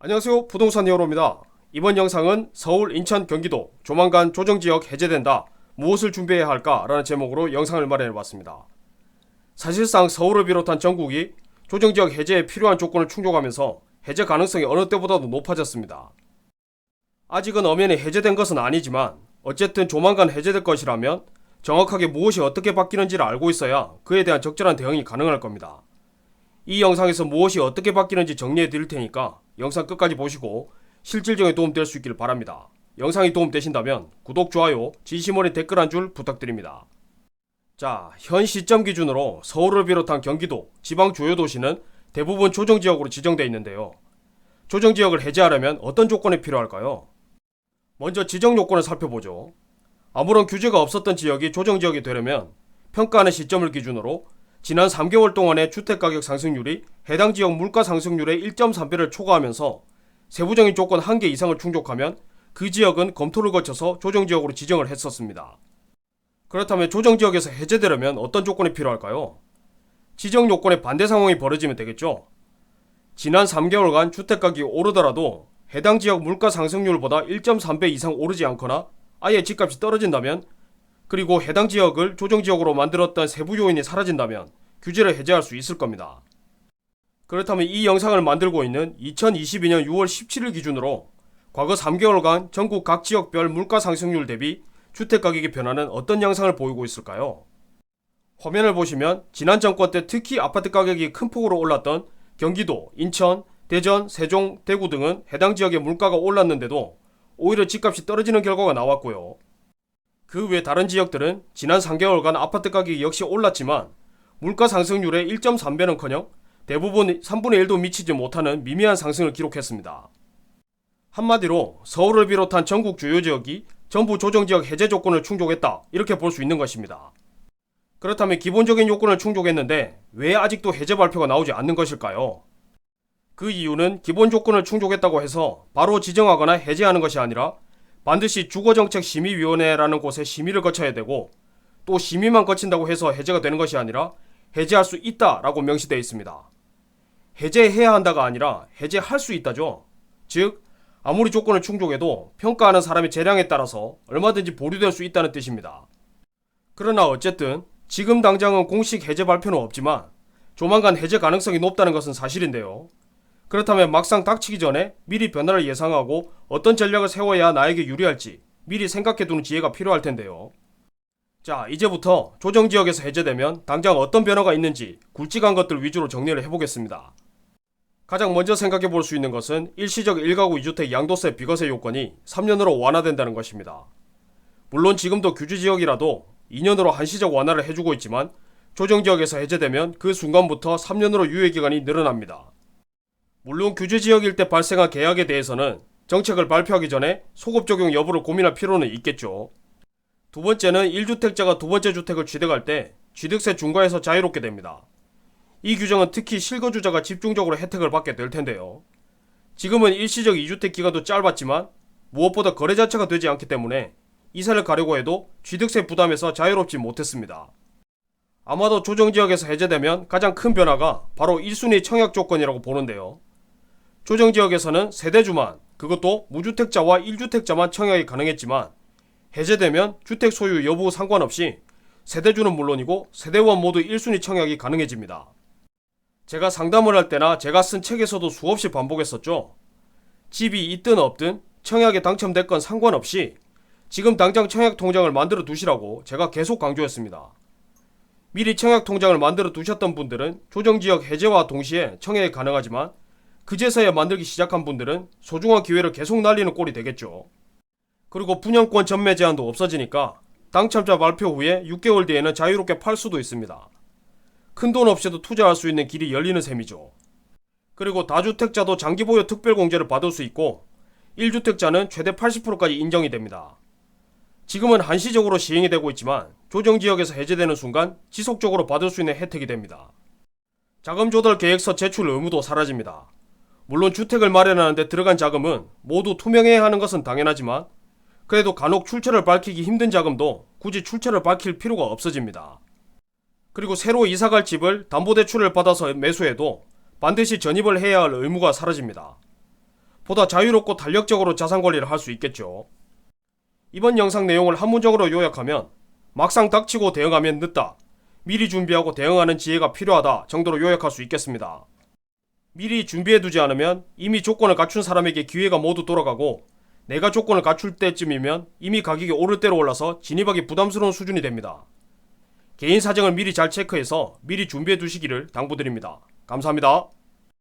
안녕하세요, 부동산 히어로입니다. 이번 영상은 서울, 인천, 경기도 조만간 조정지역 해제된다, 무엇을 준비해야 할까 라는 제목으로 영상을 마련해봤습니다. 사실상 서울을 비롯한 전국이 조정지역 해제에 필요한 조건을 충족하면서 해제 가능성이 어느 때보다도 높아졌습니다. 아직은 엄연히 해제된 것은 아니지만 어쨌든 조만간 해제될 것이라면 정확하게 무엇이 어떻게 바뀌는지를 알고 있어야 그에 대한 적절한 대응이 가능할 겁니다. 이 영상에서 무엇이 어떻게 바뀌는지 정리해 드릴 테니까 영상 끝까지 보시고 실질적인 도움 될 수 있기를 바랍니다. 영상이 도움되신다면 구독, 좋아요, 진심 어린 댓글 한 줄 부탁드립니다. 자, 현 시점 기준으로 서울을 비롯한 경기도, 지방 주요 도시는 대부분 조정지역으로 지정되어 있는데요. 조정지역을 해제하려면 어떤 조건이 필요할까요? 먼저 지정 요건을 살펴보죠. 아무런 규제가 없었던 지역이 조정지역이 되려면 평가하는 시점을 기준으로 지난 3개월 동안의 주택가격 상승률이 해당 지역 물가 상승률의 1.3배를 초과하면서 세부적인 조건 1개 이상을 충족하면 그 지역은 검토를 거쳐서 조정지역으로 지정을 했었습니다. 그렇다면 조정지역에서 해제되려면 어떤 조건이 필요할까요? 지정 요건의 반대 상황이 벌어지면 되겠죠. 지난 3개월간 주택가격이 오르더라도 해당 지역 물가 상승률보다 1.3배 이상 오르지 않거나 아예 집값이 떨어진다면, 그리고 해당 지역을 조정지역으로 만들었던 세부 요인이 사라진다면 규제를 해제할 수 있을 겁니다. 그렇다면 이 영상을 만들고 있는 2022년 6월 17일 기준으로 과거 3개월간 전국 각 지역별 물가 상승률 대비 주택가격의 변화는 어떤 양상을 보이고 있을까요? 화면을 보시면 지난 정권 때 특히 아파트 가격이 큰 폭으로 올랐던 경기도, 인천, 대전, 세종, 대구 등은 해당 지역의 물가가 올랐는데도 오히려 집값이 떨어지는 결과가 나왔고요. 그 외 다른 지역들은 지난 3개월간 아파트 가격이 역시 올랐지만 물가 상승률의 1.3배는커녕 대부분 3분의 1도 미치지 못하는 미미한 상승을 기록했습니다. 한마디로 서울을 비롯한 전국 주요 지역이 전부 조정지역 해제 조건을 충족했다, 이렇게 볼 수 있는 것입니다. 그렇다면 기본적인 요건을 충족했는데 왜 아직도 해제 발표가 나오지 않는 것일까요? 그 이유는 기본 조건을 충족했다고 해서 바로 지정하거나 해제하는 것이 아니라 반드시 주거정책심의위원회라는 곳에 심의를 거쳐야 되고, 또 심의만 거친다고 해서 해제가 되는 것이 아니라 해제할 수 있다라고 명시되어 있습니다. 해제해야 한다가 아니라 해제할 수 있다죠. 즉 아무리 조건을 충족해도 평가하는 사람의 재량에 따라서 얼마든지 보류될 수 있다는 뜻입니다. 그러나 어쨌든 지금 당장은 공식 해제 발표는 없지만 조만간 해제 가능성이 높다는 것은 사실인데요. 그렇다면 막상 닥치기 전에 미리 변화를 예상하고 어떤 전략을 세워야 나에게 유리할지 미리 생각해두는 지혜가 필요할 텐데요. 자, 이제부터 조정지역에서 해제되면 당장 어떤 변화가 있는지 굵직한 것들 위주로 정리를 해보겠습니다. 가장 먼저 생각해 볼 수 있는 것은 일시적 1가구 2주택 양도세 비과세 요건이 3년으로 완화된다는 것입니다. 물론 지금도 규제지역이라도 2년으로 한시적 완화를 해주고 있지만 조정지역에서 해제되면 그 순간부터 3년으로 유예기간이 늘어납니다. 물론 규제지역일 때 발생한 계약에 대해서는 정책을 발표하기 전에 소급 적용 여부를 고민할 필요는 있겠죠. 두 번째는 1주택자가 두 번째 주택을 취득할 때 취득세 중과에서 자유롭게 됩니다. 이 규정은 특히 실거주자가 집중적으로 혜택을 받게 될 텐데요. 지금은 일시적 2주택 기간도 짧았지만 무엇보다 거래 자체가 되지 않기 때문에 이사를 가려고 해도 취득세 부담에서 자유롭지 못했습니다. 아마도 조정지역에서 해제되면 가장 큰 변화가 바로 1순위 청약 조건이라고 보는데요. 조정지역에서는 세대주만, 그것도 무주택자와 1주택자만 청약이 가능했지만 해제되면 주택 소유 여부 상관없이 세대주는 물론이고 세대원 모두 1순위 청약이 가능해집니다. 제가 상담을 할 때나 제가 쓴 책에서도 수없이 반복했었죠. 집이 있든 없든 청약에 당첨됐건 상관없이 지금 당장 청약 통장을 만들어 두시라고 제가 계속 강조했습니다. 미리 청약 통장을 만들어 두셨던 분들은 조정지역 해제와 동시에 청약이 가능하지만 그제서야 만들기 시작한 분들은 소중한 기회를 계속 날리는 꼴이 되겠죠. 그리고 분양권 전매 제한도 없어지니까 당첨자 발표 후에 6개월 뒤에는 자유롭게 팔 수도 있습니다. 큰돈 없이도 투자할 수 있는 길이 열리는 셈이죠. 그리고 다주택자도 장기보유 특별공제를 받을 수 있고 1주택자는 최대 80%까지 인정이 됩니다. 지금은 한시적으로 시행이 되고 있지만 조정지역에서 해제되는 순간 지속적으로 받을 수 있는 혜택이 됩니다. 자금조달 계획서 제출 의무도 사라집니다. 물론 주택을 마련하는데 들어간 자금은 모두 투명해야 하는 것은 당연하지만 그래도 간혹 출처를 밝히기 힘든 자금도 굳이 출처를 밝힐 필요가 없어집니다. 그리고 새로 이사갈 집을 담보대출을 받아서 매수해도 반드시 전입을 해야 할 의무가 사라집니다. 보다 자유롭고 탄력적으로 자산 관리를 할 수 있겠죠. 이번 영상 내용을 한 문장으로 요약하면 막상 닥치고 대응하면 늦다. 미리 준비하고 대응하는 지혜가 필요하다 정도로 요약할 수 있겠습니다. 미리 준비해두지 않으면 이미 조건을 갖춘 사람에게 기회가 모두 돌아가고 내가 조건을 갖출 때쯤이면 이미 가격이 오를 대로 올라서 진입하기 부담스러운 수준이 됩니다. 개인 사정을 미리 잘 체크해서 미리 준비해 두시기를 당부드립니다. 감사합니다.